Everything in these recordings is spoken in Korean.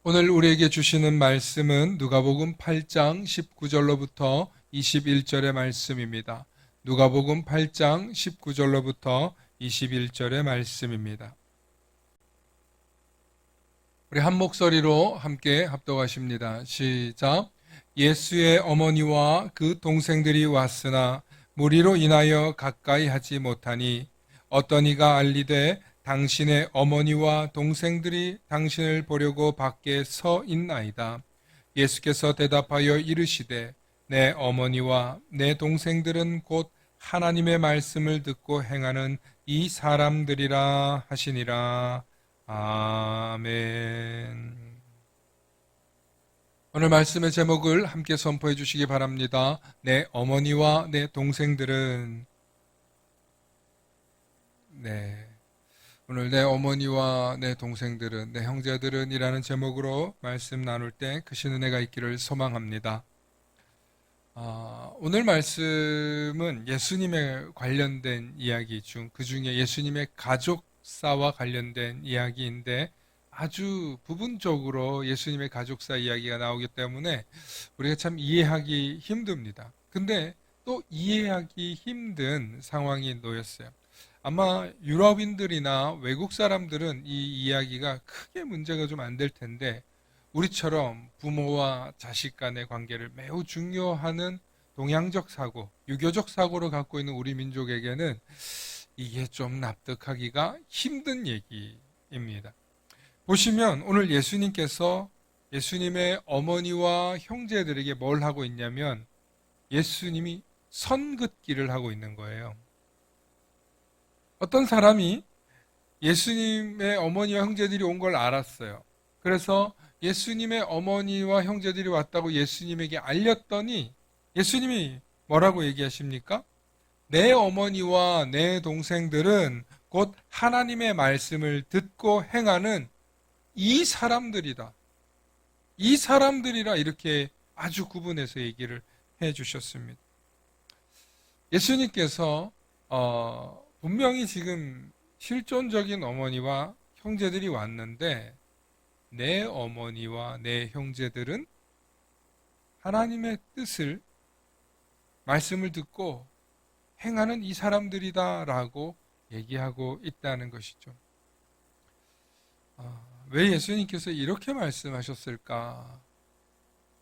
오늘 우리에게 주시는 말씀은 누가복음 8장 19절로부터 21절의 말씀입니다. 누가복음 8장 19절로부터 21절의 말씀입니다. 우리 한 목소리로 함께 합독하십니다. 시작. 예수의 어머니와 그 동생들이 왔으나 무리로 인하여 가까이 하지 못하니 어떤 이가 알리되 당신의 어머니와 동생들이 당신을 보려고 밖에 서 있나이다. 예수께서 대답하여 이르시되 내 어머니와 내 동생들은 곧 하나님의 말씀을 듣고 행하는 이 사람들이라 하시니라. 아멘. 오늘 말씀의 제목을 함께 선포해 주시기 바랍니다. 내 어머니와 내 동생들은. 오늘 내 어머니와 내 동생들은, 내 형제들은 이라는 제목으로 말씀 나눌 때 크신 은혜가 있기를 소망합니다. 오늘 말씀은 예수님에 관련된 이야기 중, 그 중에 예수님의 가족사와 관련된 이야기인데 아주 부분적으로 예수님의 가족사 이야기가 나오기 때문에 우리가 참 이해하기 힘듭니다. 근데 또 이해하기 힘든 상황이 놓였어요. 아마 유럽인들이나 외국 사람들은 이 이야기가 크게 문제가 좀 안 될 텐데 우리처럼 부모와 자식 간의 관계를 매우 중요하는 동양적 사고, 유교적 사고를 갖고 있는 우리 민족에게는 이게 좀 납득하기가 힘든 얘기입니다. 보시면 오늘 예수님께서 예수님의 어머니와 형제들에게 뭘 하고 있냐면 예수님이 선긋기를 하고 있는 거예요. 어떤 사람이 예수님의 어머니와 형제들이 온 걸 알았어요. 그래서 예수님의 어머니와 형제들이 왔다고 예수님에게 알렸더니 예수님이 뭐라고 얘기하십니까? 내 어머니와 내 동생들은 곧 하나님의 말씀을 듣고 행하는 이 사람들이다. 이 사람들이라 이렇게 아주 구분해서 얘기를 해 주셨습니다. 예수님께서 분명히 지금 실존적인 어머니와 형제들이 왔는데 내 어머니와 내 형제들은 하나님의 뜻을 말씀을 듣고 행하는 이 사람들이다라고 얘기하고 있다는 것이죠. 왜 예수님께서 이렇게 말씀하셨을까?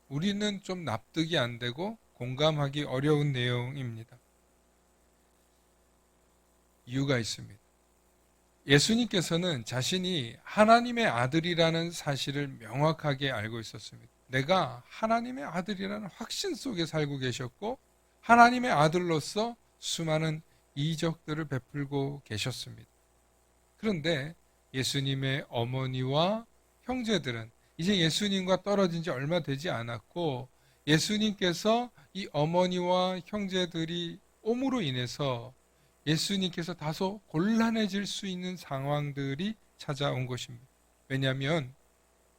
우리는 좀 납득이 안 되고 공감하기 어려운 내용입니다. 이유가 있습니다. 예수님께서는 자신이 하나님의 아들이라는 사실을 명확하게 알고 있었습니다. 내가 하나님의 아들이라는 확신 속에 살고 계셨고 하나님의 아들로서 수많은 이적들을 베풀고 계셨습니다. 그런데 예수님의 어머니와 형제들은 이제 예수님과 떨어진 지 얼마 되지 않았고 예수님께서 이 어머니와 형제들이 옴으로 인해서 예수님께서 다소 곤란해질 수 있는 상황들이 찾아온 것입니다. 왜냐하면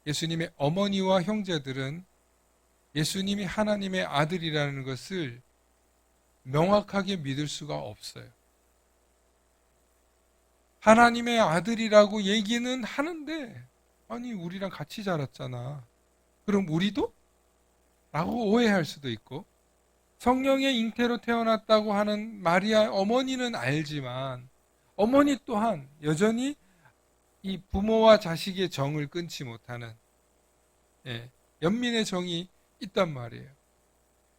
예수님의 어머니와 형제들은 예수님이 하나님의 아들이라는 것을 명확하게 믿을 수가 없어요. 하나님의 아들이라고 얘기는 하는데 아니 우리랑 같이 자랐잖아. 그럼 우리도? 라고 오해할 수도 있고 성령의 잉태로 태어났다고 하는 마리아 어머니는 알지만 어머니 또한 여전히 이 부모와 자식의 정을 끊지 못하는 연민의 정이 있단 말이에요.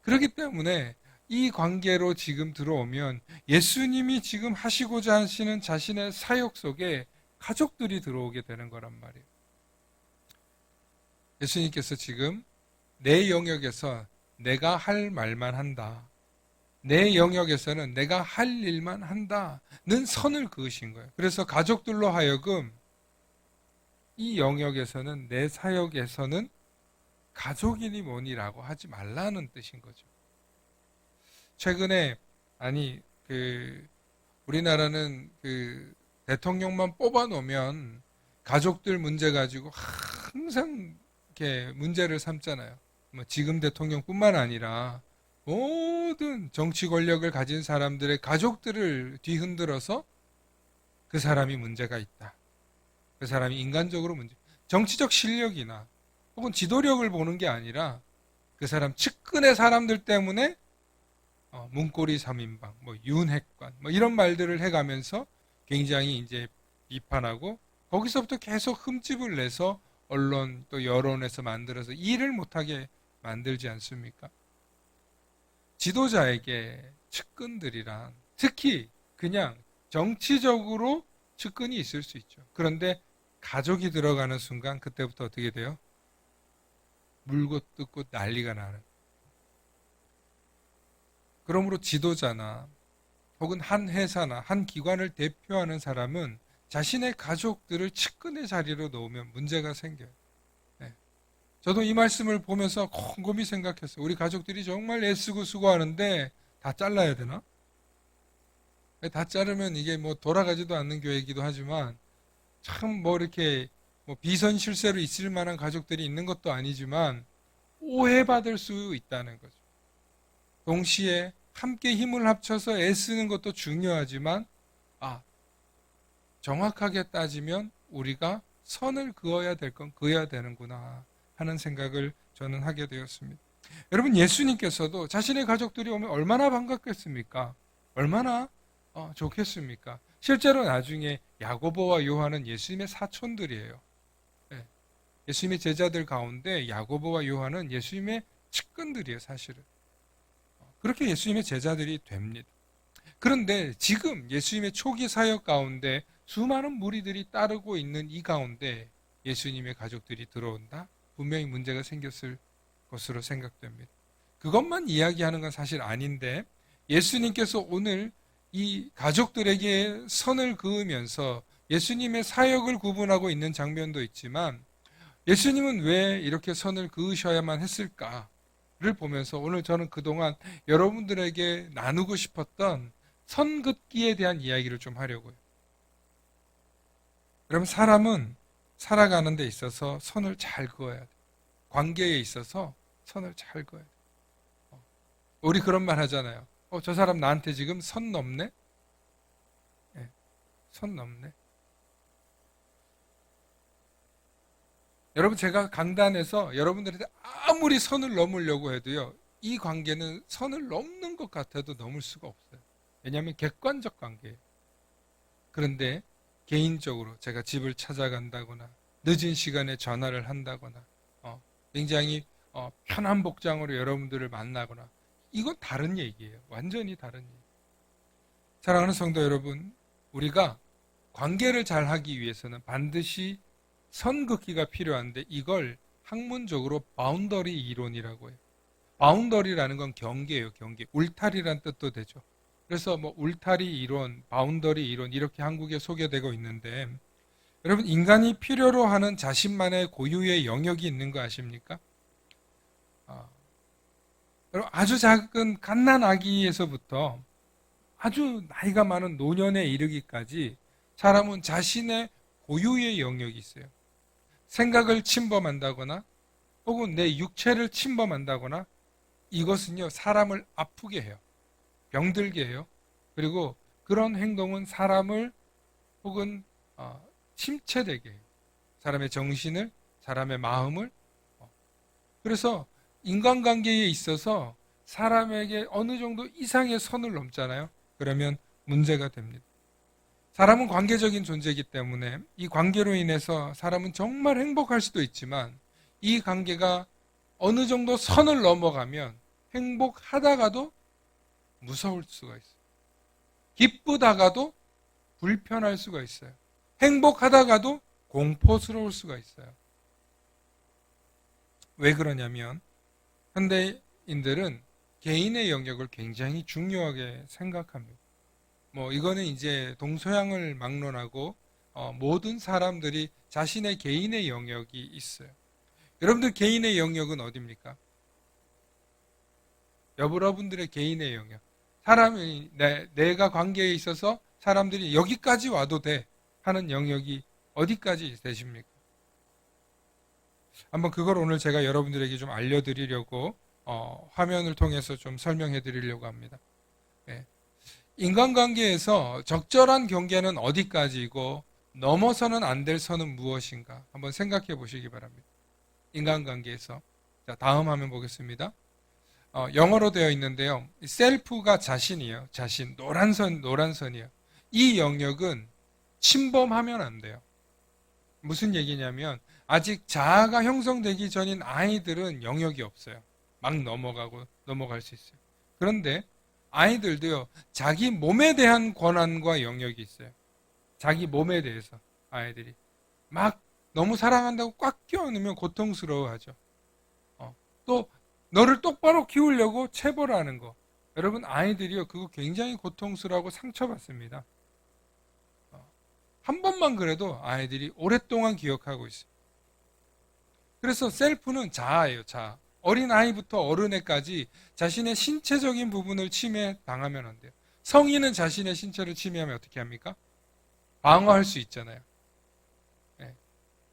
그렇기 때문에 이 관계로 지금 들어오면 예수님이 지금 하시고자 하시는 자신의 사역 속에 가족들이 들어오게 되는 거란 말이에요. 예수님께서 지금 내 영역에서 내가 할 말만 한다. 내 영역에서는 내가 할 일만 한다는 선을 그으신 거예요. 그래서 가족들로 하여금 이 영역에서는 내 사역에서는 가족이니 뭐니라고 하지 말라는 뜻인 거죠. 최근에 우리나라는 대통령만 뽑아 놓으면 가족들 문제 가지고 항상 이렇게 문제를 삼잖아요. 지금 대통령뿐만 아니라 모든 정치 권력을 가진 사람들의 가족들을 뒤흔들어서 그 사람이 문제가 있다. 그 사람이 인간적으로 정치적 실력이나 혹은 지도력을 보는 게 아니라 그 사람 측근의 사람들 때문에 문고리 3인방, 뭐 윤핵관, 뭐 이런 말들을 해가면서 굉장히 이제 비판하고 거기서부터 계속 흠집을 내서 언론 또 여론에서 만들어서 일을 못하게 만들지 않습니까? 지도자에게 측근들이란 특히 그냥 정치적으로 측근이 있을 수 있죠. 그런데 가족이 들어가는 순간 그때부터 어떻게 돼요? 물고 뜯고 난리가 나는. 그러므로 지도자나 혹은 한 회사나 한 기관을 대표하는 사람은 자신의 가족들을 측근의 자리로 놓으면 문제가 생겨요. 네. 저도 이 말씀을 보면서 곰곰이 생각했어요. 우리 가족들이 정말 애쓰고 수고하는데 다 잘라야 되나? 다 자르면 이게 뭐 돌아가지도 않는 교회이기도 하지만 참 뭐 이렇게 뭐 비선 실세로 있을 만한 가족들이 있는 것도 아니지만 오해받을 수 있다는 거죠. 동시에 함께 힘을 합쳐서 애쓰는 것도 중요하지만 아, 정확하게 따지면 우리가 선을 그어야 될 건 그어야 되는구나 하는 생각을 저는 하게 되었습니다. 여러분 예수님께서도 자신의 가족들이 오면 얼마나 반갑겠습니까? 얼마나 좋겠습니까? 실제로 나중에 야고보와 요한은 예수님의 사촌들이에요. 네. 예수님의 제자들 가운데 야고보와 요한은 예수님의 측근들이에요, 사실은. 그렇게 예수님의 제자들이 됩니다. 그런데 지금 예수님의 초기 사역 가운데 수많은 무리들이 따르고 있는 이 가운데 예수님의 가족들이 들어온다? 분명히 문제가 생겼을 것으로 생각됩니다. 그것만 이야기하는 건 사실 아닌데 예수님께서 오늘 이 가족들에게 선을 그으면서 예수님의 사역을 구분하고 있는 장면도 있지만 예수님은 왜 이렇게 선을 그으셔야만 했을까를 보면서 오늘 저는 그동안 여러분들에게 나누고 싶었던 선 긋기에 대한 이야기를 좀 하려고요. 여러분 사람은 살아가는 데 있어서 선을 잘 그어야 돼. 관계에 있어서 선을 잘 그어야 돼. 우리 그런 말 하잖아요. 저 사람 나한테 지금 선 넘네? 네, 선 넘네. 여러분 제가 강단에서 여러분들한테 아무리 선을 넘으려고 해도요. 이 관계는 선을 넘는 것 같아도 넘을 수가 없어요. 왜냐하면 객관적 관계예요. 그런데 개인적으로 제가 집을 찾아간다거나 늦은 시간에 전화를 한다거나 굉장히 편한 복장으로 여러분들을 만나거나 이건 다른 얘기예요. 완전히 다른 얘기. 사랑하는 성도 여러분, 우리가 관계를 잘 하기 위해서는 반드시 선긋기가 필요한데 이걸 학문적으로 바운더리 이론이라고 해요. 바운더리라는 건 경계예요, 경계. 울타리란 뜻도 되죠. 그래서 뭐 울타리 이론, 바운더리 이론 이렇게 한국에 소개되고 있는데 여러분 인간이 필요로 하는 자신만의 고유의 영역이 있는 거 아십니까? 여러분 아주 작은 갓난 아기에서부터 아주 나이가 많은 노년에 이르기까지 사람은 자신의 고유의 영역이 있어요. 생각을 침범한다거나 혹은 내 육체를 침범한다거나 이것은요 사람을 아프게 해요. 병들게 해요. 그리고 그런 행동은 사람을 혹은 침체되게 해요. 사람의 정신을, 사람의 마음을. 그래서 인간관계에 있어서 사람에게 어느 정도 이상의 선을 넘잖아요. 그러면 문제가 됩니다. 사람은 관계적인 존재이기 때문에 이 관계로 인해서 사람은 정말 행복할 수도 있지만 이 관계가 어느 정도 선을 넘어가면 행복하다가도 무서울 수가 있어요. 기쁘다가도 불편할 수가 있어요. 행복하다가도 공포스러울 수가 있어요. 왜 그러냐면 현대인들은 개인의 영역을 굉장히 중요하게 생각합니다. 뭐 이거는 이제 동서양을 막론하고 모든 사람들이 자신의 개인의 영역이 있어요. 여러분들 개인의 영역은 어디입니까? 여러분들의 개인의 영역. 사람이 내가 관계에 있어서 사람들이 여기까지 와도 돼 하는 영역이 어디까지 되십니까? 한번 그걸 오늘 제가 여러분들에게 좀 알려드리려고 화면을 통해서 좀 설명해 드리려고 합니다. 네. 인간관계에서 적절한 경계는 어디까지이고 넘어서는 안 될 선은 무엇인가 한번 생각해 보시기 바랍니다. 인간관계에서. 자, 다음 화면 보겠습니다. 영어로 되어 있는데요. 셀프가 자신이에요. 자신. 노란 선이에요. 이 영역은 침범하면 안 돼요. 무슨 얘기냐면 아직 자아가 형성되기 전인 아이들은 영역이 없어요. 막 넘어갈 수 있어요. 그런데 아이들도요, 자기 몸에 대한 권한과 영역이 있어요. 자기 몸에 대해서 아이들이 막 너무 사랑한다고 꽉 껴안으면 고통스러워하죠. 또 너를 똑바로 키우려고 체벌하는 거. 여러분 아이들이요, 그거 굉장히 고통스러워하고 상처받습니다. 한 번만 그래도 아이들이 오랫동안 기억하고 있어요. 그래서 셀프는 자아예요, 자아. 어린아이부터 어른애까지 자신의 신체적인 부분을 침해당하면 안 돼요. 성인은 자신의 신체를 침해하면 어떻게 합니까? 방어할 수 있잖아요. 네.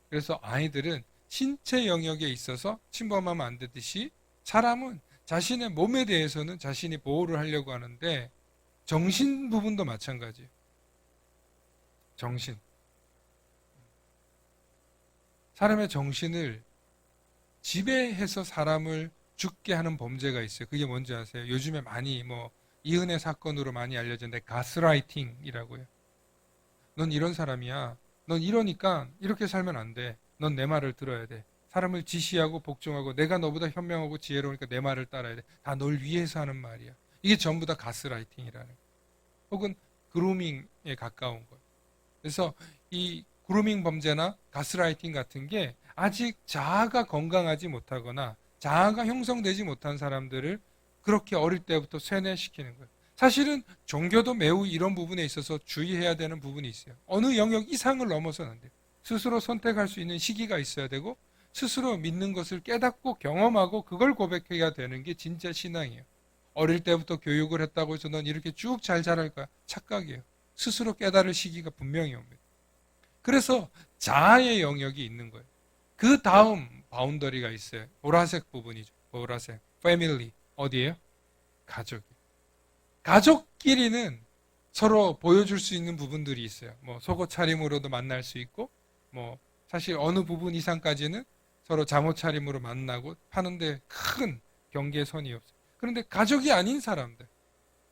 그래서 아이들은 신체 영역에 있어서 침범하면 안 되듯이 사람은 자신의 몸에 대해서는 자신이 보호를 하려고 하는데 정신 부분도 마찬가지예요. 정신. 사람의 정신을 지배해서 사람을 죽게 하는 범죄가 있어요. 그게 뭔지 아세요? 요즘에 많이 이은혜 사건으로 많이 알려졌는데 가스라이팅이라고요. 넌 이런 사람이야. 넌 이러니까 이렇게 살면 안 돼. 넌 내 말을 들어야 돼. 사람을 지시하고 복종하고 내가 너보다 현명하고 지혜로우니까 내 말을 따라야 돼. 다 널 위해서 하는 말이야. 이게 전부 다 가스라이팅이라는 거예요. 혹은 그루밍에 가까운 거예요. 그래서 이 그루밍 범죄나 가스라이팅 같은 게 아직 자아가 건강하지 못하거나 자아가 형성되지 못한 사람들을 그렇게 어릴 때부터 세뇌시키는 거예요. 사실은 종교도 매우 이런 부분에 있어서 주의해야 되는 부분이 있어요. 어느 영역 이상을 넘어서는 안 돼요. 스스로 선택할 수 있는 시기가 있어야 되고 스스로 믿는 것을 깨닫고 경험하고 그걸 고백해야 되는 게 진짜 신앙이에요. 어릴 때부터 교육을 했다고 해서 넌 이렇게 쭉 잘 자랄 거야. 착각이에요. 스스로 깨달을 시기가 분명히 옵니다. 그래서 자아의 영역이 있는 거예요. 그 다음 바운더리가 있어요. 보라색 부분이죠. 보라색. 패밀리. 어디예요? 가족이에요. 가족끼리는 서로 보여줄 수 있는 부분들이 있어요. 속옷 차림으로도 만날 수 있고, 사실 어느 부분 이상까지는 서로 잠옷 차림으로 만나고 하는데 큰 경계선이 없어요. 그런데 가족이 아닌 사람들,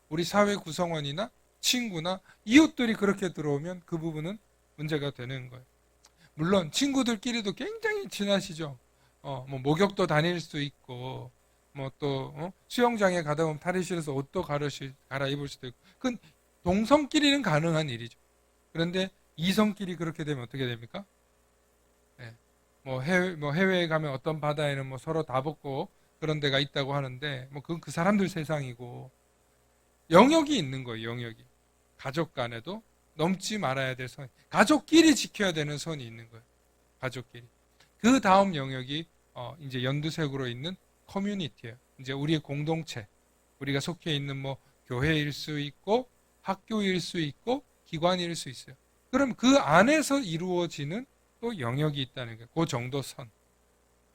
우리 사회 구성원이나 친구나 이웃들이 그렇게 들어오면 그 부분은 문제가 되는 거예요. 물론 친구들끼리도 굉장히 친하시죠. 목욕도 다닐 수 있고, 또 수영장에 가다 보면 탈의실에서 옷도 갈아입을 수도 있고, 그건 동성끼리는 가능한 일이죠. 그런데 이성끼리 그렇게 되면 어떻게 됩니까? 네. 해외에 가면 어떤 바다에는 서로 다 벗고 그런 데가 있다고 하는데, 그건 그 사람들 세상이고, 영역이 있는 거예요, 영역이. 가족 간에도 넘지 말아야 될 선. 가족끼리 지켜야 되는 선이 있는 거예요. 가족끼리. 그 다음 영역이 이제 연두색으로 있는 커뮤니티예요. 이제 우리의 공동체. 우리가 속해 있는 교회일 수 있고 학교일 수 있고 기관일 수 있어요. 그럼 그 안에서 이루어지는 또 영역이 있다는 거예요. 그 정도 선.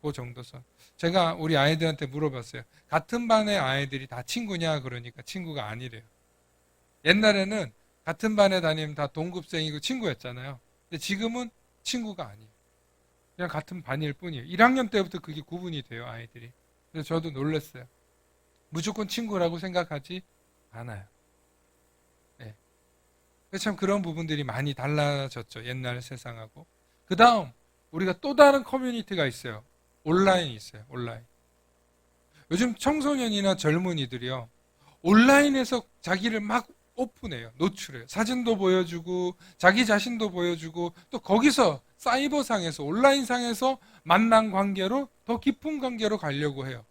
그 정도 선. 제가 우리 아이들한테 물어봤어요. 같은 반의 아이들이 다 친구냐? 그러니까 친구가 아니래요. 옛날에는 같은 반에 다니면 다 동급생이고 친구였잖아요. 근데 지금은 친구가 아니에요. 그냥 같은 반일 뿐이에요. 1학년 때부터 그게 구분이 돼요, 아이들이. 그래서 저도 놀랐어요. 무조건 친구라고 생각하지 않아요. 네. 참 그런 부분들이 많이 달라졌죠, 옛날 세상하고. 그 다음, 우리가 또 다른 커뮤니티가 있어요. 온라인이 있어요, 온라인. 요즘 청소년이나 젊은이들이요, 온라인에서 자기를 막 오픈해요. 노출해요. 사진도 보여주고 자기 자신도 보여주고 또 거기서 사이버상에서 온라인상에서 만난 관계로 더 깊은 관계로 가려고 해요.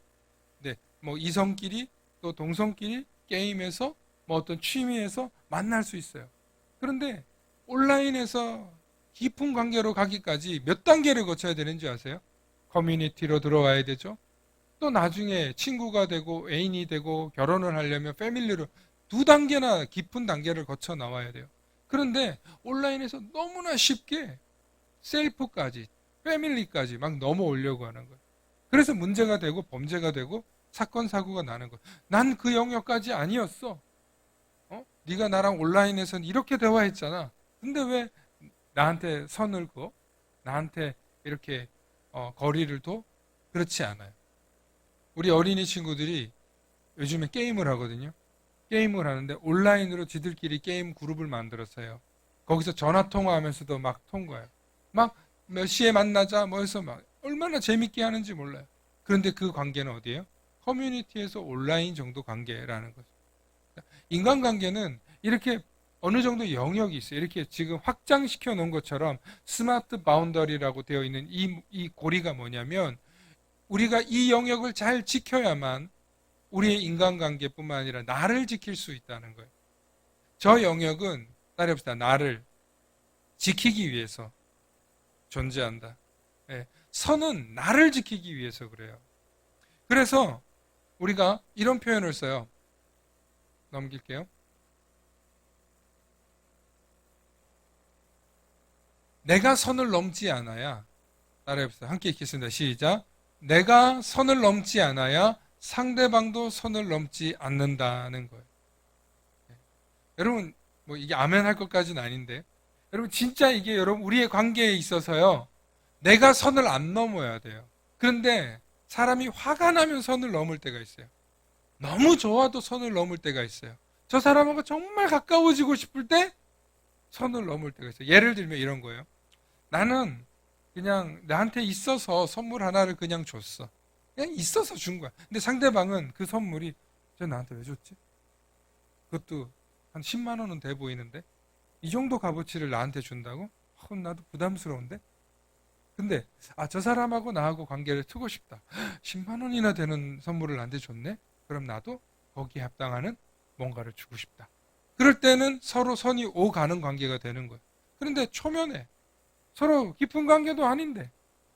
네, 이성끼리 또 동성끼리 게임에서 어떤 취미에서 만날 수 있어요. 그런데 온라인에서 깊은 관계로 가기까지 몇 단계를 거쳐야 되는지 아세요? 커뮤니티로 들어와야 되죠. 또 나중에 친구가 되고 애인이 되고 결혼을 하려면 패밀리로 2단계나 깊은 단계를 거쳐 나와야 돼요. 그런데 온라인에서 너무나 쉽게 셀프까지, 패밀리까지 막 넘어오려고 하는 거예요. 그래서 문제가 되고 범죄가 되고 사건 사고가 나는 거예요. 난 그 영역까지 아니었어. 네가 나랑 온라인에서는 이렇게 대화했잖아. 근데 왜 나한테 선을 그어? 나한테 이렇게 거리를 둬? 그렇지 않아요. 우리 어린이 친구들이 요즘에 게임을 하거든요. 게임을 하는데 온라인으로 지들끼리 게임 그룹을 만들었어요. 거기서 전화 통화하면서도 막 통과해요. 막 몇 시에 만나자 뭐 해서 막 얼마나 재밌게 하는지 몰라요. 그런데 그 관계는 어디예요? 커뮤니티에서 온라인 정도 관계라는 거죠. 인간관계는 이렇게 어느 정도 영역이 있어요. 이렇게 지금 확장시켜 놓은 것처럼 스마트 바운더리라고 되어 있는 이 고리가 뭐냐면 우리가 이 영역을 잘 지켜야만 우리의 인간관계뿐만 아니라 나를 지킬 수 있다는 거예요. 저 영역은 따라해봅시다. 나를 지키기 위해서 존재한다. 예, 선은 나를 지키기 위해서 그래요. 그래서 우리가 이런 표현을 써요. 넘길게요. 내가 선을 넘지 않아야, 따라해봅시다. 함께 읽겠습니다. 시작. 내가 선을 넘지 않아야 상대방도 선을 넘지 않는다는 거예요. 여러분, 뭐 이게 아멘 할 것까지는 아닌데, 여러분, 진짜 이게 여러분, 우리의 관계에 있어서요, 내가 선을 안 넘어야 돼요. 그런데 사람이 화가 나면 선을 넘을 때가 있어요. 너무 좋아도 선을 넘을 때가 있어요. 저 사람하고 정말 가까워지고 싶을 때 선을 넘을 때가 있어요. 예를 들면 이런 거예요. 나는 그냥 나한테 있어서 선물 하나를 그냥 줬어. 그냥 있어서 준 거야. 근데 상대방은 그 선물이 저 나한테 왜 줬지? 그것도 한 10만 원은 돼 보이는데 이 정도 값어치를 나한테 준다고? 나도 부담스러운데? 근데 저 사람하고 나하고 관계를 트고 싶다. 10만 원이나 되는 선물을 나한테 줬네? 그럼 나도 거기에 합당하는 뭔가를 주고 싶다. 그럴 때는 서로 선이 오가는 관계가 되는 거예요. 그런데 초면에 서로 깊은 관계도 아닌데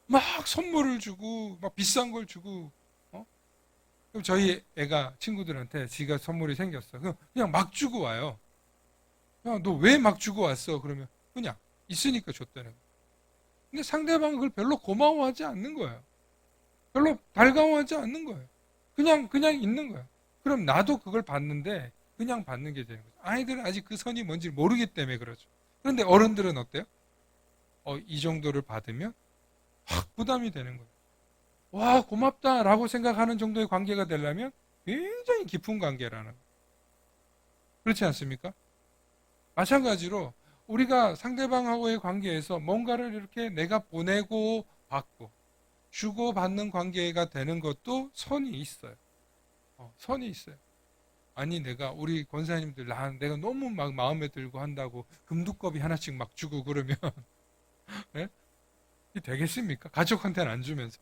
막 선물을 주고 막 비싼 걸 주고 그럼 저희 애가 친구들한테 지가 선물이 생겼어. 그냥 막 주고 와요. 야, 너 왜 막 주고 왔어? 그러면 그냥 있으니까 줬다는 거예요. 근데 상대방은 그걸 별로 고마워하지 않는 거예요. 별로 달가워하지 않는 거예요. 그냥 있는 거예요. 그럼 나도 그걸 받는데 그냥 받는 게 되는 거죠. 아이들은 아직 그 선이 뭔지 모르기 때문에 그렇죠. 그런데 어른들은 어때요? 이 정도를 받으면 확 부담이 되는 거예요. 와, 고맙다라고 생각하는 정도의 관계가 되려면 굉장히 깊은 관계라는 거예요. 그렇지 않습니까? 마찬가지로 우리가 상대방하고의 관계에서 뭔가를 이렇게 내가 보내고 받고 주고 받는 관계가 되는 것도 선이 있어요. 선이 있어요. 아니 내가 우리 권사님들 내가 너무 막 마음에 들고 한다고 금두꺼비 하나씩 막 주고 그러면 네? 이게 되겠습니까? 가족한테는 안 주면서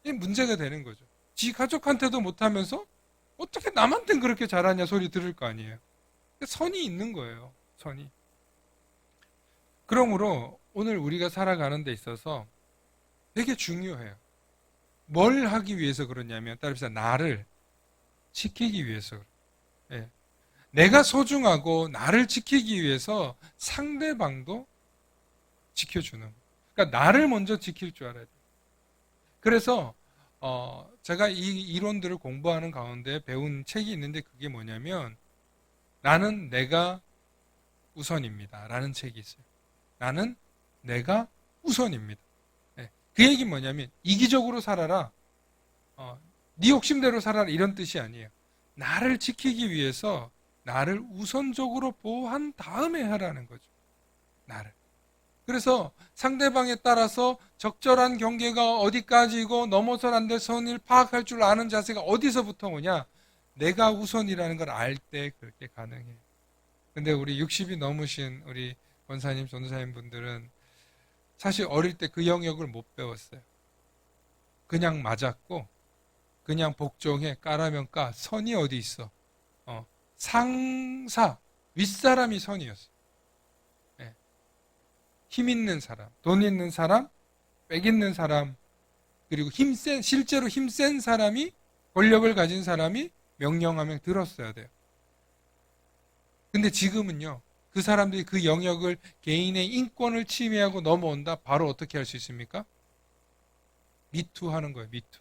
이게 문제가 되는 거죠. 지 가족한테도 못하면서 어떻게 남한테는 그렇게 잘하냐 소리 들을 거 아니에요. 선이 있는 거예요. 선이. 그러므로 오늘 우리가 살아가는 데 있어서 되게 중요해요. 뭘 하기 위해서 그러냐면 따라서 나를 지키기 위해서 그래요. 예. 내가 소중하고 나를 지키기 위해서 상대방도 지켜주는 거예요. 그러니까 나를 먼저 지킬 줄 알아야 돼요. 그래서 제가 이 이론들을 공부하는 가운데 배운 책이 있는데 그게 뭐냐면 나는 내가 우선입니다. 라는 책이 있어요. 나는 내가 우선입니다. 네. 그 얘기는 뭐냐면 이기적으로 살아라. 네 욕심대로 살아라 이런 뜻이 아니에요. 나를 지키기 위해서 나를 우선적으로 보호한 다음에 하라는 거죠. 나를. 그래서 상대방에 따라서 적절한 경계가 어디까지고 넘어선 안 될 선을 파악할 줄 아는 자세가 어디서부터 오냐? 내가 우선이라는 걸 알 때 그렇게 가능해요. 근데 우리 60이 넘으신 우리 권사님, 전도사님 분들은 사실 어릴 때 그 영역을 못 배웠어요. 그냥 맞았고, 그냥 복종해, 까라면 까. 선이 어디 있어? 상사, 윗사람이 선이었어. 네. 힘 있는 사람, 돈 있는 사람, 빽 있는 사람, 그리고 실제로 힘센 사람이, 권력을 가진 사람이 명령하면 들었어야 돼요. 근데 지금은요, 그 사람들이 그 영역을 개인의 인권을 침해하고 넘어온다? 바로 어떻게 할 수 있습니까? 미투 하는 거예요, 미투.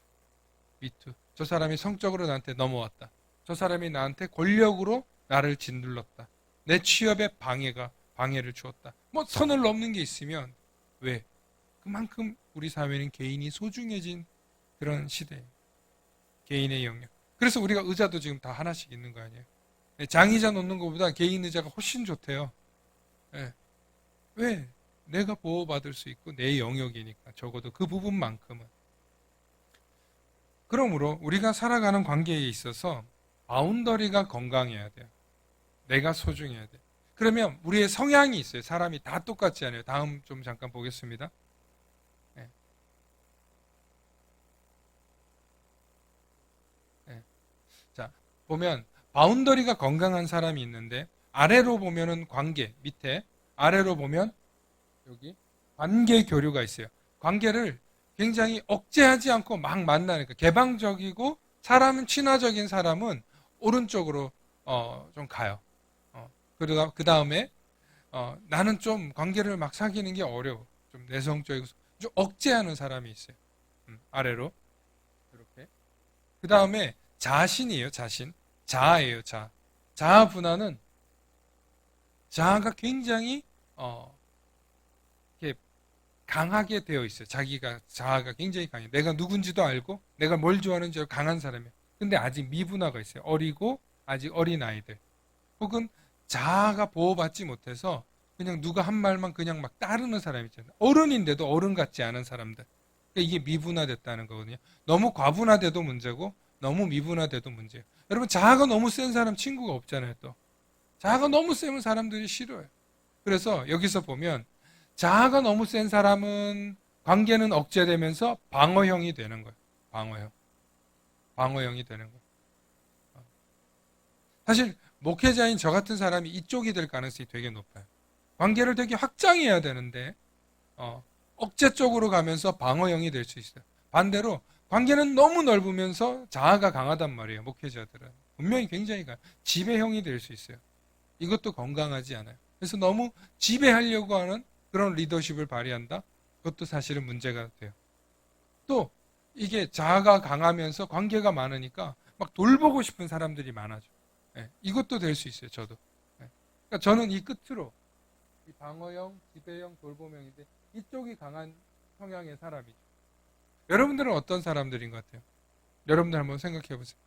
미투. 저 사람이 성적으로 나한테 넘어왔다. 저 사람이 나한테 권력으로 나를 짓눌렀다. 내 취업에 방해를 주었다. 선을 넘는 게 있으면, 왜? 그만큼 우리 사회는 개인이 소중해진 그런 시대예요. 개인의 영역. 그래서 우리가 의자도 지금 다 하나씩 있는 거 아니에요. 네, 장의자 놓는 것보다 개인 의자가 훨씬 좋대요. 네. 왜? 내가 보호받을 수 있고 내 영역이니까 적어도 그 부분만큼은. 그러므로 우리가 살아가는 관계에 있어서 바운더리가 건강해야 돼요. 내가 소중해야 돼. 그러면 우리의 성향이 있어요. 사람이 다 똑같지 않아요. 다음 좀 잠깐 보겠습니다. 네. 네. 자, 보면 바운더리가 건강한 사람이 있는데 아래로 보면은 관계, 밑에 아래로 보면 여기 관계 교류가 있어요. 관계를 굉장히 억제하지 않고 막 만나니까 개방적이고 사람은 친화적인 사람은 오른쪽으로 좀 가요. 그 다음에 나는 좀 관계를 막 사귀는 게 어려워. 좀 내성적이고 좀 억제하는 사람이 있어요. 아래로 이렇게. 그 다음에 자신이에요. 자신. 자아예요. 자아. 자아 분화는 자아가 굉장히 이렇게 강하게 되어 있어요. 자아가 굉장히 강해요. 내가 누군지도 알고 내가 뭘 좋아하는지 알고 강한 사람이에요. 근데 아직 미분화가 있어요. 어리고 아직 어린 아이들. 혹은 자아가 보호받지 못해서 그냥 누가 한 말만 그냥 막 따르는 사람 있잖아요. 어른인데도 어른 같지 않은 사람들. 그러니까 이게 미분화됐다는 거거든요. 너무 과분화돼도 문제고 너무 미분화돼도 문제예요. 여러분 자아가 너무 센 사람 친구가 없잖아요. 또 자아가 너무 세면 사람들이 싫어요. 그래서 여기서 보면 자아가 너무 센 사람은 관계는 억제되면서 방어형이 되는 거예요. 방어형이 되는 거예요. 사실 목회자인 저 같은 사람이 이쪽이 될 가능성이 되게 높아요. 관계를 되게 확장해야 되는데 억제 쪽으로 가면서 방어형이 될 수 있어요. 반대로 관계는 너무 넓으면서 자아가 강하단 말이에요. 목회자들은 분명히 굉장히 지배형이 될 수 있어요. 이것도 건강하지 않아요. 그래서 너무 지배하려고 하는 그런 리더십을 발휘한다? 그것도 사실은 문제가 돼요. 또 이게 자아가 강하면서 관계가 많으니까 막 돌보고 싶은 사람들이 많아져. 예, 이것도 될 수 있어요. 저도. 예. 그러니까 저는 이 끝으로 이 방어형, 지배형, 돌봄형인데 이쪽이 강한 성향의 사람이죠. 여러분들은 어떤 사람들인 것 같아요? 여러분들 한번 생각해 보세요.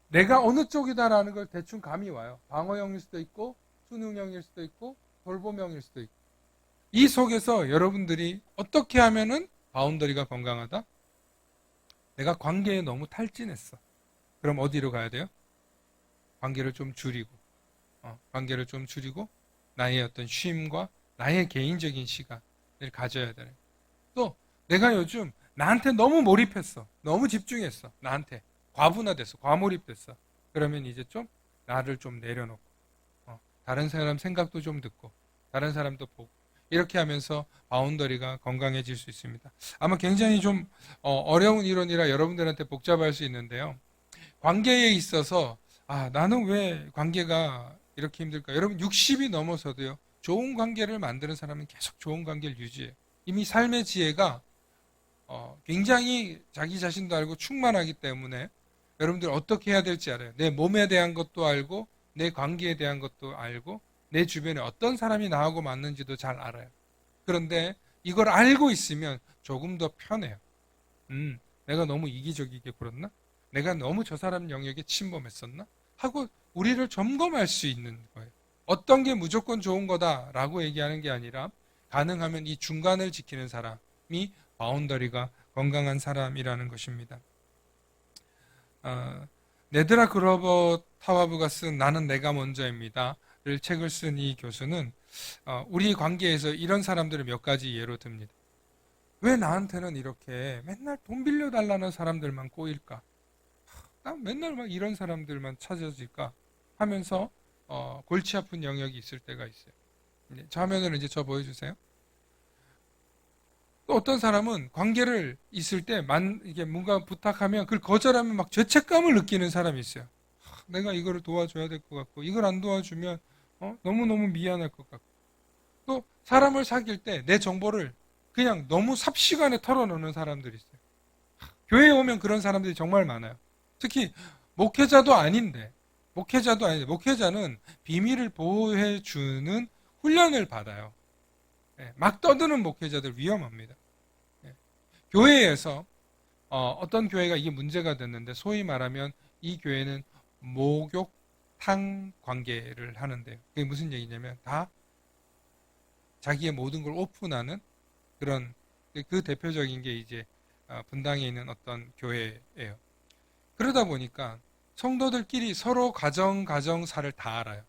내가 어느 쪽이다라는 걸 대충 감이 와요. 방어형일 수도 있고 수능형일 수도 있고 돌봄형일 수도 있고. 이 속에서 여러분들이 어떻게 하면은 바운더리가 건강하다? 내가 관계에 너무 탈진했어. 그럼 어디로 가야 돼요? 관계를 좀 줄이고, 관계를 좀 줄이고 나의 어떤 쉼과 나의 개인적인 시간을 가져야 되는. 또 내가 요즘 나한테 너무 몰입했어. 너무 집중했어. 나한테 과분화됐어. 과몰입됐어. 그러면 이제 좀 나를 좀 내려놓고 다른 사람 생각도 좀 듣고 다른 사람도 보고 이렇게 하면서 바운더리가 건강해질 수 있습니다. 아마 굉장히 좀 어려운 이론이라 여러분들한테 복잡할 수 있는데요. 관계에 있어서 나는 왜 관계가 이렇게 힘들까? 여러분 60이 넘어서도요. 좋은 관계를 만드는 사람은 계속 좋은 관계를 유지해요. 이미 삶의 지혜가 굉장히 자기 자신도 알고 충만하기 때문에 여러분들 어떻게 해야 될지 알아요. 내 몸에 대한 것도 알고 내 관계에 대한 것도 알고 내 주변에 어떤 사람이 나하고 맞는지도 잘 알아요. 그런데 이걸 알고 있으면 조금 더 편해요. 내가 너무 이기적이게 굴었나? 내가 너무 저 사람 영역에 침범했었나? 하고 우리를 점검할 수 있는 거예요. 어떤 게 무조건 좋은 거다라고 얘기하는 게 아니라 가능하면 이 중간을 지키는 사람이 바운더리가 건강한 사람이라는 것입니다. 네드라 그로버 타와브가 쓴 나는 내가 먼저입니다를 책을 쓴 이 교수는 우리 관계에서 이런 사람들을 몇 가지 예로 듭니다. 왜 나한테는 이렇게 맨날 돈 빌려달라는 사람들만 꼬일까? 난 맨날 막 이런 사람들만 찾아질까? 하면서 골치 아픈 영역이 있을 때가 있어요. 저 화면을 이제 저 보여주세요. 또 어떤 사람은 관계를 있을 때 이게 뭔가 부탁하면 그걸 거절하면 막 죄책감을 느끼는 사람이 있어요. 내가 이거를 도와줘야 될 것 같고 이걸 안 도와주면 너무너무 미안할 것 같고 또 사람을 사귈 때 내 정보를 그냥 너무 삽시간에 털어놓는 사람들이 있어요. 교회에 오면 그런 사람들이 정말 많아요. 특히 목회자는 비밀을 보호해 주는 훈련을 받아요. 막 떠드는 목회자들 위험합니다. 교회에서 어떤 교회가 이게 문제가 됐는데 소위 말하면 이 교회는 목욕탕 관계를 하는데요. 그게 무슨 얘기냐면 다 자기의 모든 걸 오픈하는 그런 그 대표적인 게 이제 분당에 있는 어떤 교회예요. 그러다 보니까 성도들끼리 서로 가정사를 다 알아요.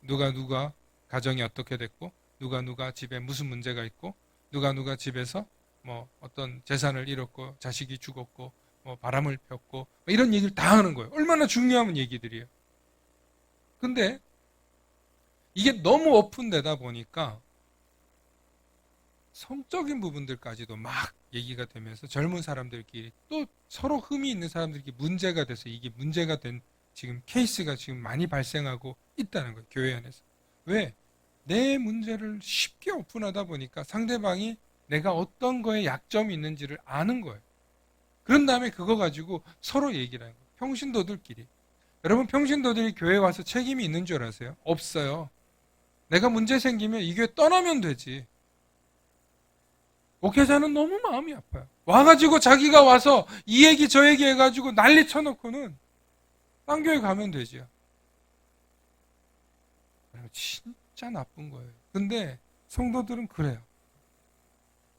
누가 가정이 어떻게 됐고 누가 집에 무슨 문제가 있고 누가 집에서 뭐 어떤 재산을 잃었고 자식이 죽었고 뭐 바람을 폈고 뭐 이런 얘기를 다 하는 거예요. 얼마나 중요한 얘기들이에요. 근데 이게 너무 오픈되다 보니까 성적인 부분들까지도 막 얘기가 되면서 젊은 사람들끼리 또 서로 흠이 있는 사람들끼리 문제가 돼서 이게 문제가 된 지금 케이스가 지금 많이 발생하고 있다는 거예요. 교회 안에서. 왜? 내 문제를 쉽게 오픈하다 보니까 상대방이 내가 어떤 거에 약점이 있는지를 아는 거예요. 그런 다음에 그거 가지고 서로 얘기를 하는 거예요. 평신도들끼리. 여러분 평신도들이 교회 와서 책임이 있는 줄 아세요? 없어요. 내가 문제 생기면 이 교회 떠나면 되지. 목회자는 너무 마음이 아파요. 와가지고 자기가 와서 이 얘기 저 얘기 해가지고 난리 쳐놓고는 딴 교회 가면 되죠. 진짜 나쁜 거예요. 근데 성도들은 그래요.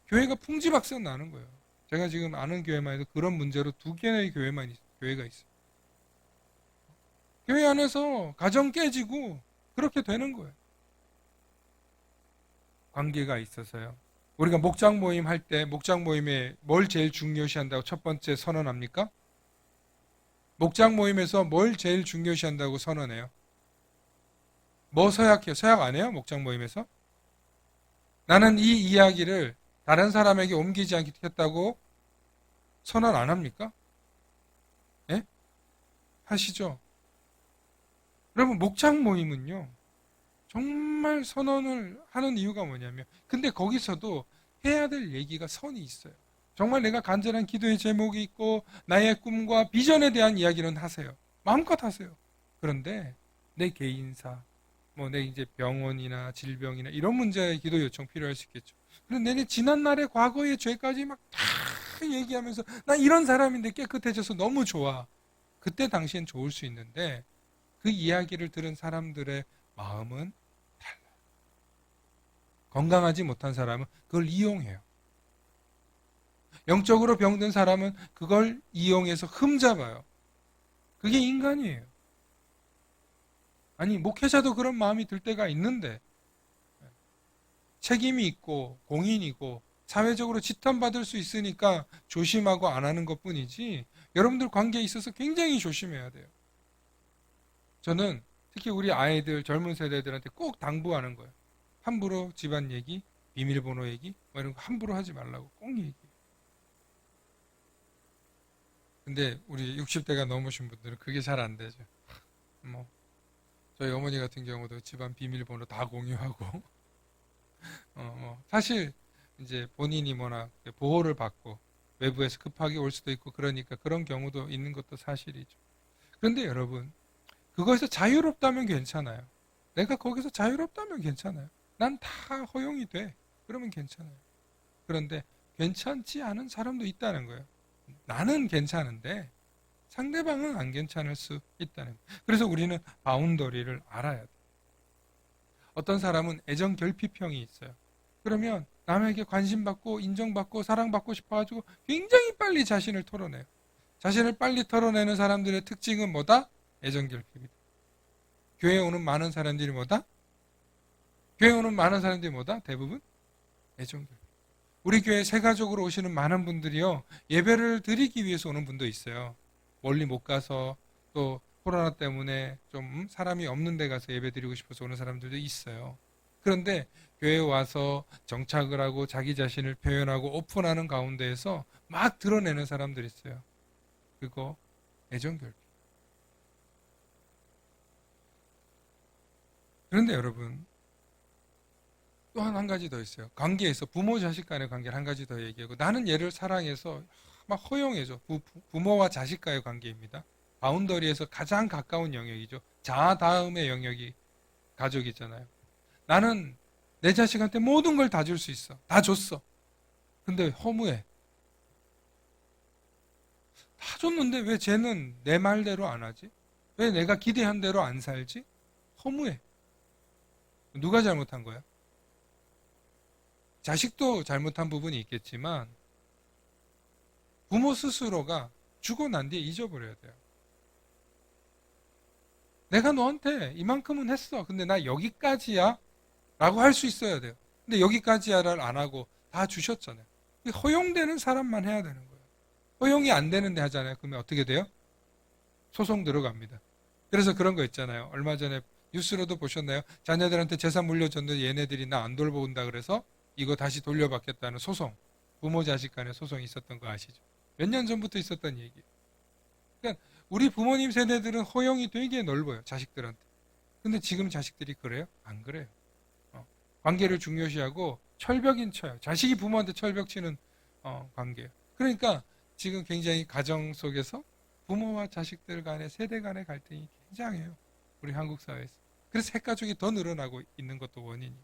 교회가 풍지박산 나는 거예요. 제가 지금 아는 교회만 해도 그런 문제로 2개의 교회가 있어요. 교회 안에서 가정 깨지고 그렇게 되는 거예요. 관계가 있어서요. 우리가 목장 모임 할 때 목장 모임에 뭘 제일 중요시한다고 첫 번째 선언합니까? 목장 모임에서 뭘 제일 중요시한다고 선언해요? 뭐 서약해요? 서약 안 해요? 목장 모임에서? 나는 이 이야기를 다른 사람에게 옮기지 않겠다고 선언 안 합니까? 예? 하시죠? 여러분 목장 모임은요. 정말 선언을 하는 이유가 뭐냐면 근데 거기서도 해야 될 얘기가 선이 있어요. 정말 내가 간절한 기도의 제목이 있고 나의 꿈과 비전에 대한 이야기는 하세요. 마음껏 하세요. 그런데 내 개인사, 뭐 내 이제 병원이나 질병이나 이런 문제의 기도 요청 필요할 수 있겠죠. 그런데 내 지난날의 과거의 죄까지 막 다 얘기하면서 나 이런 사람인데 깨끗해져서 너무 좋아. 그때 당시엔 좋을 수 있는데 그 이야기를 들은 사람들의 마음은 달라요. 건강하지 못한 사람은 그걸 이용해요. 영적으로 병든 사람은 그걸 이용해서 흠잡아요. 그게 인간이에요. 아니, 목회자도 그런 마음이 들 때가 있는데, 책임이 있고, 공인이고, 사회적으로 지탄받을 수 있으니까 조심하고 안 하는 것 뿐이지, 여러분들 관계에 있어서 굉장히 조심해야 돼요. 저는 특히 우리 아이들, 젊은 세대들한테 꼭 당부하는 거예요. 함부로 집안 얘기, 비밀번호 얘기, 뭐 이런 거 함부로 하지 말라고 꼭 얘기해요. 근데 우리 60대가 넘으신 분들은 그게 잘 안 되죠. 뭐 저희 어머니 같은 경우도 집안 비밀번호 다 공유하고 사실 이제 본인이 뭐나 보호를 받고 외부에서 급하게 올 수도 있고 그러니까 그런 경우도 있는 것도 사실이죠. 그런데 여러분 그거에서 자유롭다면 괜찮아요. 내가 거기서 자유롭다면 괜찮아요. 난 다 허용이 돼. 그러면 괜찮아요. 그런데 괜찮지 않은 사람도 있다는 거예요. 나는 괜찮은데 상대방은 안 괜찮을 수 있다는 거예요. 그래서 우리는 바운더리를 알아야 돼요. 어떤 사람은 애정 결핍형이 있어요. 그러면 남에게 관심받고 인정받고 사랑받고 싶어가지고 굉장히 빨리 자신을 털어내요. 자신을 빨리 털어내는 사람들의 특징은 뭐다? 애정 결핍이다. 교회에 오는 많은 사람들이 뭐다? 교회에 오는 많은 사람들이 뭐다? 대부분 애정 결핍. 우리 교회 새가족으로 오시는 많은 분들이요. 예배를 드리기 위해서 오는 분도 있어요. 멀리 못 가서 또 코로나 때문에 좀 사람이 없는 데 가서 예배 드리고 싶어서 오는 사람들도 있어요. 그런데 교회에 와서 정착을 하고 자기 자신을 표현하고 오픈하는 가운데에서 막 드러내는 사람들이 있어요. 그거 애정결핍. 그런데 여러분 또 한 가지 더 있어요. 관계에서 부모 자식 간의 관계를 한 가지 더 얘기하고 나는 얘를 사랑해서 막 허용해줘. 부모와 자식과의 관계입니다. 바운더리에서 가장 가까운 영역이죠. 자아 다음의 영역이 가족이잖아요. 나는 내 자식한테 모든 걸 다 줄 수 있어. 다 줬어. 근데 허무해. 줬는데 왜 쟤는 내 말대로 안 하지? 왜 내가 기대한 대로 안 살지? 허무해. 누가 잘못한 거야? 자식도 잘못한 부분이 있겠지만 부모 스스로가 주고 난 뒤에 잊어버려야 돼요. 내가 너한테 이만큼은 했어. 근데 나 여기까지야. 라고 할 수 있어야 돼요. 근데 여기까지야를 안 하고 다 주셨잖아요. 허용되는 사람만 해야 되는 거예요. 허용이 안 되는데 하잖아요. 그러면 어떻게 돼요? 소송 들어갑니다. 그래서 그런 거 있잖아요. 얼마 전에 뉴스로도 보셨나요? 자녀들한테 재산 물려줬는데 얘네들이 나 안 돌봐온다 그래서 이거 다시 돌려받겠다는 소송. 부모 자식 간의 소송이 있었던 거 아시죠? 몇 년 전부터 있었던 얘기예요. 그러니까 우리 부모님 세대들은 허용이 되게 넓어요. 자식들한테. 근데 지금 자식들이 그래요? 안 그래요. 관계를 중요시하고 철벽인 쳐요. 자식이 부모한테 철벽 치는 관계예요. 그러니까 지금 굉장히 가정 속에서 부모와 자식들 간의 세대 간의 갈등이 굉장해요. 우리 한국 사회에서. 그래서 핵가족이 더 늘어나고 있는 것도 원인이.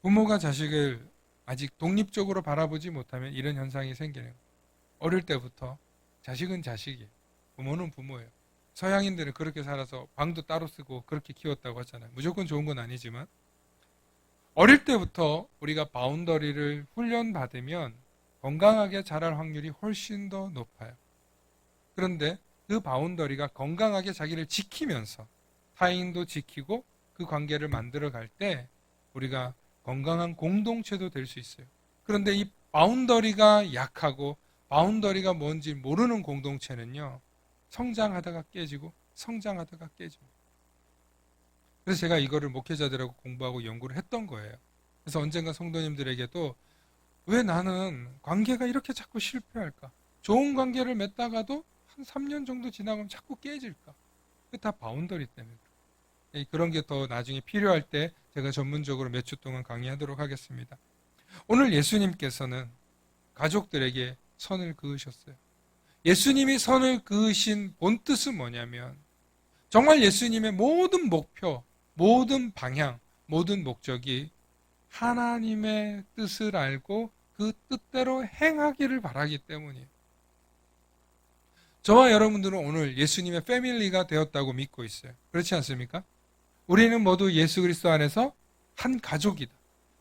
부모가 자식을 아직 독립적으로 바라보지 못하면 이런 현상이 생기는 거예요. 어릴 때부터 자식은 자식이에요. 부모는 부모예요. 서양인들은 그렇게 살아서 방도 따로 쓰고 그렇게 키웠다고 하잖아요. 무조건 좋은 건 아니지만 어릴 때부터 우리가 바운더리를 훈련받으면 건강하게 자랄 확률이 훨씬 더 높아요. 그런데 그 바운더리가 건강하게 자기를 지키면서 타인도 지키고 그 관계를 만들어 갈 때 우리가 건강한 공동체도 될 수 있어요. 그런데 이 바운더리가 약하고 바운더리가 뭔지 모르는 공동체는요. 성장하다가 깨지고 성장하다가 깨집니다. 그래서 제가 이거를 목회자들하고 공부하고 연구를 했던 거예요. 그래서 언젠가 성도님들에게도 왜 나는 관계가 이렇게 자꾸 실패할까? 좋은 관계를 맺다가도 한 3년 정도 지나가면 자꾸 깨질까? 그게 다 바운더리 때문에 그래요. 그런 게 더 나중에 필요할 때 제가 전문적으로 몇 주 동안 강의하도록 하겠습니다. 오늘 예수님께서는 가족들에게 선을 그으셨어요. 예수님이 선을 그으신 본뜻은 뭐냐면 정말 예수님의 모든 목표, 모든 방향, 모든 목적이 하나님의 뜻을 알고 그 뜻대로 행하기를 바라기 때문이에요. 저와 여러분들은 오늘 예수님의 패밀리가 되었다고 믿고 있어요. 그렇지 않습니까? 우리는 모두 예수 그리스도 안에서 한 가족이다.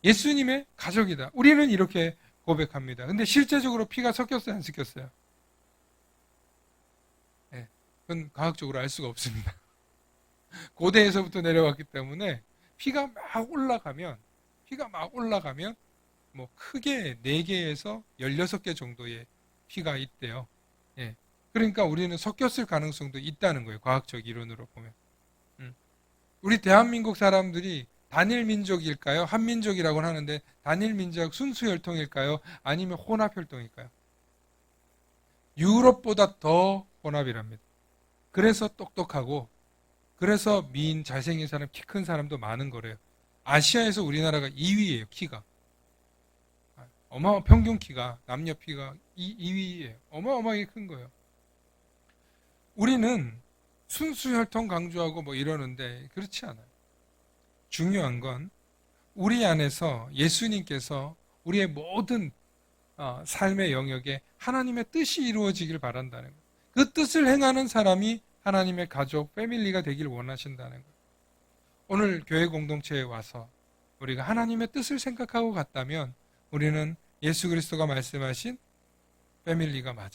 예수님의 가족이다. 우리는 이렇게 고백합니다. 근데 실제적으로 피가 섞였어요, 안 섞였어요? 네, 그건 과학적으로 알 수가 없습니다. 고대에서부터 내려왔기 때문에 피가 막 올라가면 뭐 크게 4개에서 16개 정도의 피가 있대요. 예. 그러니까 우리는 섞였을 가능성도 있다는 거예요. 과학적 이론으로 보면. 우리 대한민국 사람들이 단일 민족일까요? 한민족이라고는 하는데 단일 민족 순수 혈통일까요? 아니면 혼합 혈통일까요? 유럽보다 더 혼합이랍니다. 그래서 똑똑하고 그래서 미인 잘생긴 사람, 키 큰 사람도 많은 거래요. 아시아에서 우리나라가 2위예요, 키가. 평균 키가, 남녀 피가 2위예요. 어마어마하게 큰 거예요. 우리는 순수 혈통 강조하고 뭐 이러는데 그렇지 않아요. 중요한 건 우리 안에서 예수님께서 우리의 모든 삶의 영역에 하나님의 뜻이 이루어지길 바란다는 거예요. 그 뜻을 행하는 사람이 하나님의 가족, 패밀리가 되길 원하신다는 거예요. 오늘 교회 공동체에 와서 우리가 하나님의 뜻을 생각하고 갔다면 우리는 예수 그리스도가 말씀하신 패밀리가 맞아요.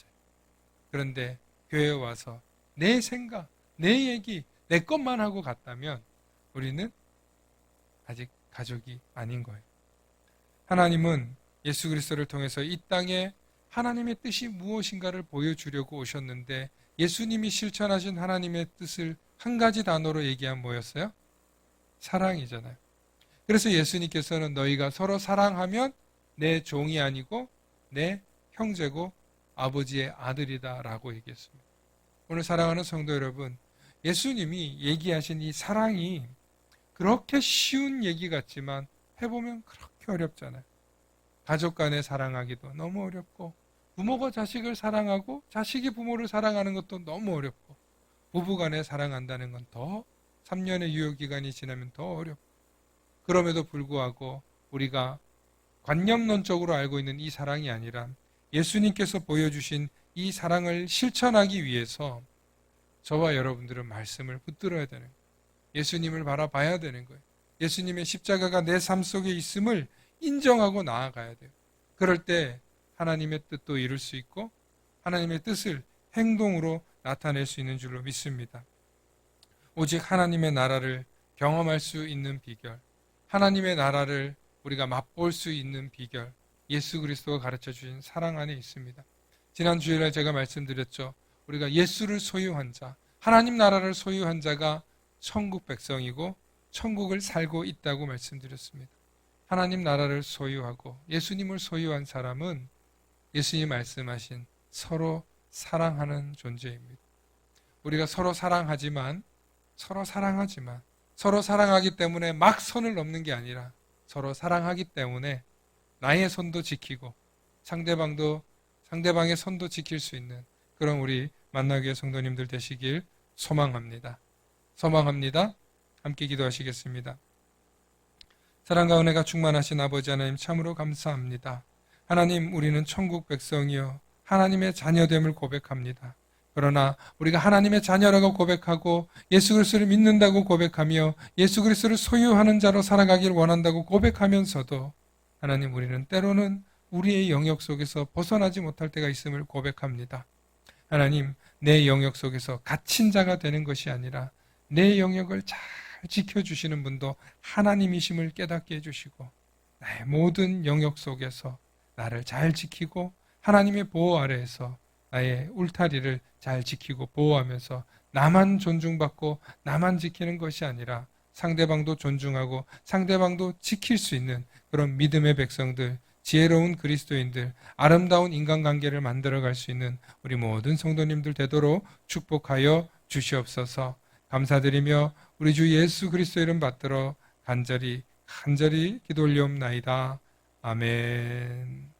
그런데 교회에 와서 내 생각, 내 얘기, 내 것만 하고 갔다면 우리는 아직 가족이 아닌 거예요. 하나님은 예수 그리스도를 통해서 이 땅에 하나님의 뜻이 무엇인가를 보여주려고 오셨는데 예수님이 실천하신 하나님의 뜻을 한 가지 단어로 얘기하면 뭐였어요? 사랑이잖아요. 그래서 예수님께서는 너희가 서로 사랑하면 내 종이 아니고 내 형제고 아버지의 아들이다 라고 얘기했습니다. 오늘 사랑하는 성도 여러분, 예수님이 얘기하신 이 사랑이 그렇게 쉬운 얘기 같지만 해보면 그렇게 어렵잖아요. 가족 간에 사랑하기도 너무 어렵고 부모가 자식을 사랑하고 자식이 부모를 사랑하는 것도 너무 어렵고 부부 간에 사랑한다는 건 더 3년의 유효기간이 지나면 더 어렵고 그럼에도 불구하고 우리가 관념론적으로 알고 있는 이 사랑이 아니라 예수님께서 보여주신 이 사랑을 실천하기 위해서 저와 여러분들은 말씀을 붙들어야 되는 거예요. 예수님을 바라봐야 되는 거예요. 예수님의 십자가가 내 삶 속에 있음을 인정하고 나아가야 돼요. 그럴 때 하나님의 뜻도 이룰 수 있고 하나님의 뜻을 행동으로 나타낼 수 있는 줄로 믿습니다. 오직 하나님의 나라를 경험할 수 있는 비결, 하나님의 나라를 우리가 맛볼 수 있는 비결, 예수 그리스도가 가르쳐 주신 사랑 안에 있습니다. 지난 주일에 제가 말씀드렸죠. 우리가 예수를 소유한 자, 하나님 나라를 소유한 자가 천국 백성이고 천국을 살고 있다고 말씀드렸습니다. 하나님 나라를 소유하고 예수님을 소유한 사람은 예수님 말씀하신 서로 사랑하는 존재입니다. 우리가 서로 사랑하지만 서로 사랑하기 때문에 막 선을 넘는 게 아니라 서로 사랑하기 때문에 나의 손도 지키고 상대방의 손도 지킬 수 있는 그런 우리 만나교회 성도님들 되시길 소망합니다. 함께 기도하시겠습니다. 사랑과 은혜가 충만하신 아버지 하나님 참으로 감사합니다. 하나님, 우리는 천국 백성이요 하나님의 자녀됨을 고백합니다. 그러나 우리가 하나님의 자녀라고 고백하고 예수 그리스도를 믿는다고 고백하며 예수 그리스도를 소유하는 자로 살아가길 원한다고 고백하면서도 하나님, 우리는 때로는 우리의 영역 속에서 벗어나지 못할 때가 있음을 고백합니다. 하나님, 내 영역 속에서 갇힌 자가 되는 것이 아니라 내 영역을 잘 지켜주시는 분도 하나님이심을 깨닫게 해주시고 나의 모든 영역 속에서 나를 잘 지키고 하나님의 보호 아래에서 나의 울타리를 잘 지키고 보호하면서 나만 존중받고 나만 지키는 것이 아니라 상대방도 존중하고 상대방도 지킬 수 있는 그런 믿음의 백성들, 지혜로운 그리스도인들, 아름다운 인간관계를 만들어갈 수 있는 우리 모든 성도님들 되도록 축복하여 주시옵소서. 감사드리며 우리 주 예수 그리스도 이름 받들어 간절히 기도 올리옵나이다. 아멘.